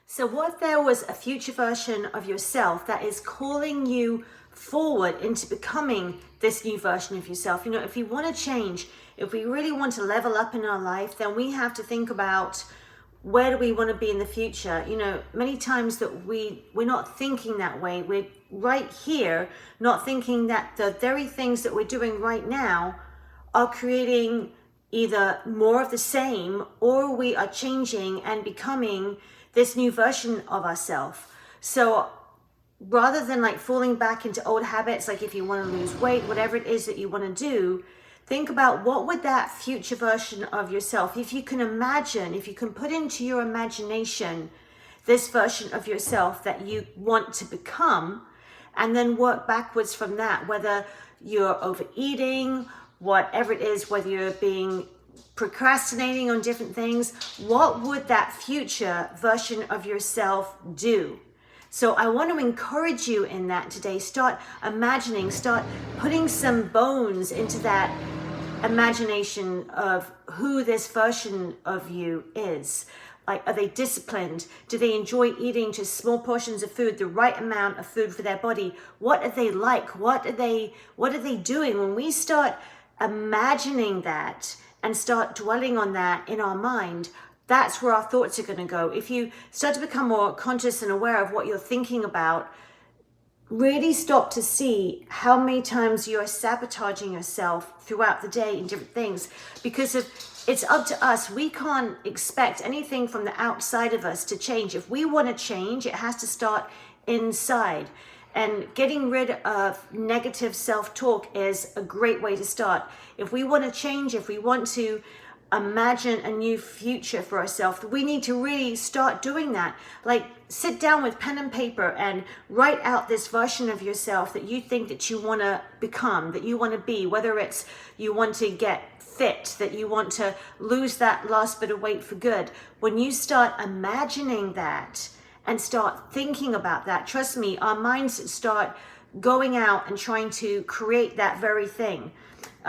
So what if there was a future version of yourself that is calling you forward into becoming this new version of yourself? You know, if you want to change, if we really want to level up in our life, then we have to think about where do we want to be in the future. You know, many times that we're not thinking that way. We're right here, not thinking that the very things that we're doing right now are creating either more of the same, or we are changing and becoming this new version of ourselves. So rather than like falling back into old habits, like if you want to lose weight, whatever it is that you want to do, think about what would that future version of yourself, if you can imagine, if you can put into your imagination this version of yourself that you want to become, and then work backwards from that, whether you're overeating, whatever it is, whether you're procrastinating on different things, what would that future version of yourself do? So I want to encourage you in that today. Start imagining, start putting some bones into that imagination of who this version of you is. Like, are they disciplined? Do they enjoy eating just small portions of food, the right amount of food for their body? What are they like? What are they doing? When we start imagining that and start dwelling on that in our mind, that's where our thoughts are going to go. If you start to become more conscious and aware of what you're thinking about, really stop to see how many times you're sabotaging yourself throughout the day in different things, because it's up to us. We can't expect anything from the outside of us to change. If we want to change, it has to start inside. And getting rid of negative self-talk is a great way to start. If we want to change, if we want to imagine a new future for ourselves, we need to really start doing that. Like, sit down with pen and paper and write out this version of yourself that you think that you want to become, that you want to be, whether it's you want to get fit, that you want to lose that last bit of weight for good. When you start imagining that and start thinking about that, trust me, our minds start going out and trying to create that very thing.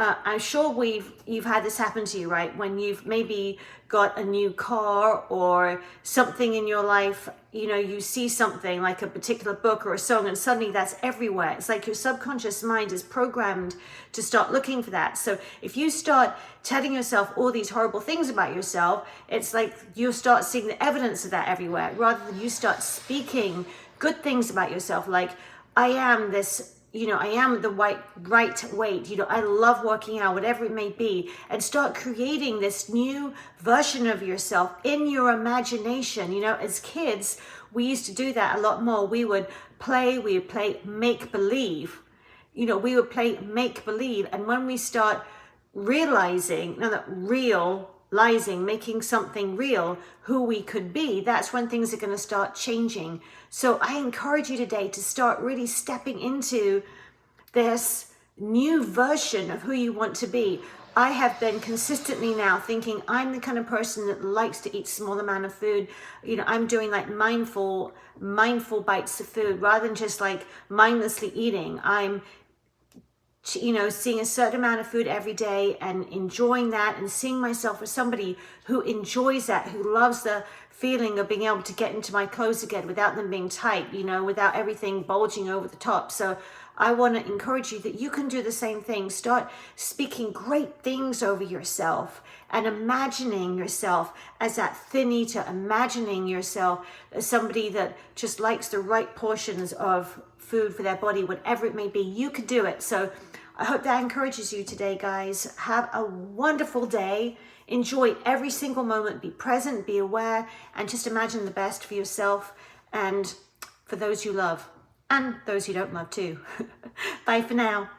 I'm sure you've had this happen to you, right? When you've maybe got a new car or something in your life, you know, you see something like a particular book or a song, and suddenly that's everywhere. It's like your subconscious mind is programmed to start looking for that. So if you start telling yourself all these horrible things about yourself, it's like you start seeing the evidence of that everywhere, rather than you start speaking good things about yourself, like, I am this, you know, I am the right weight, you know, I love working out, whatever it may be, and start creating this new version of yourself in your imagination. You know, as kids, we used to do that a lot more. We would play make believe, you know, we would play make believe. And when we start realizing, making something real, who we could be, that's when things are going to start changing. So I encourage you today to start really stepping into this new version of who you want to be. I have been consistently now thinking I'm the kind of person that likes to eat small amount of food. You know, I'm doing like mindful bites of food rather than just like mindlessly eating. I'm, you know, seeing a certain amount of food every day and enjoying that, and seeing myself as somebody who enjoys that, who loves the feeling of being able to get into my clothes again without them being tight, you know, without everything bulging over the top. So I want to encourage you that you can do the same thing. Start speaking great things over yourself and imagining yourself as that thin eater, imagining yourself as somebody that just likes the right portions of food for their body, whatever it may be. You could do it. So I hope that encourages you today, guys. Have a wonderful day. Enjoy every single moment. Be present, be aware, and just imagine the best for yourself and for those you love, and those you don't love too. Bye for now.